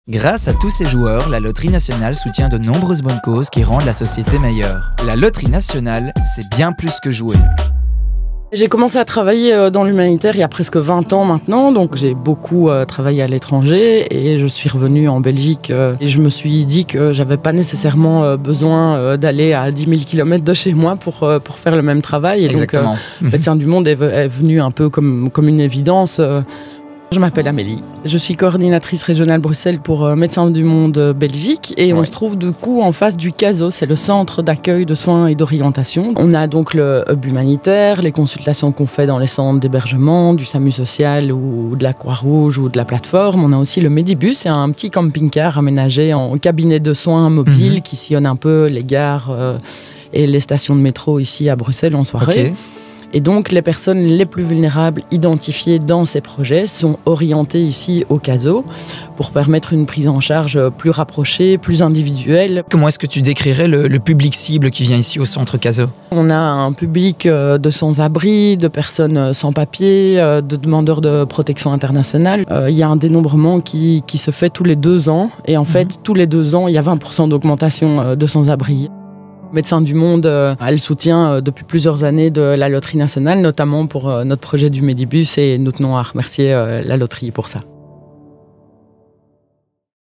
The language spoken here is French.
Grâce à tous ces joueurs, la Loterie Nationale soutient de nombreuses bonnes causes qui rendent la société meilleure. La Loterie Nationale, c'est bien plus que jouer. J'ai commencé à travailler dans l'humanitaire il y a presque 20 ans maintenant, donc j'ai beaucoup travaillé à l'étranger et je suis revenue en Belgique et je me suis dit que j'avais pas nécessairement besoin d'aller à 10 000 km de chez moi pour faire le même travail. Et Exactement. Donc Médecins du Monde est venu un peu comme une évidence. Je m'appelle Amélie, je suis coordinatrice régionale Bruxelles pour Médecins du Monde Belgique et on se trouve du coup en face du CASO, c'est le centre d'accueil de soins et d'orientation. On a donc le hub humanitaire, les consultations qu'on fait dans les centres d'hébergement, du SAMU social ou de la Croix-Rouge ou de la plateforme. On a aussi le Medibus, c'est un petit camping-car aménagé en cabinet de soins mobile qui sillonne un peu les gares et les stations de métro ici à Bruxelles en soirée. Et donc, les personnes les plus vulnérables identifiées dans ces projets sont orientées ici au CASO pour permettre une prise en charge plus rapprochée, plus individuelle. Comment est-ce que tu décrirais le public cible qui vient ici au centre CASO? On a un public de sans-abri, de personnes sans papier, de demandeurs de protection internationale. Il y a un dénombrement qui se fait tous les 2 ans. Et en fait, tous les 2 ans, il y a 20% d'augmentation de sans-abri. Médecins du Monde a le soutien depuis plusieurs années de la Loterie Nationale, notamment pour notre projet du Medibus, et nous tenons à remercier la loterie pour ça.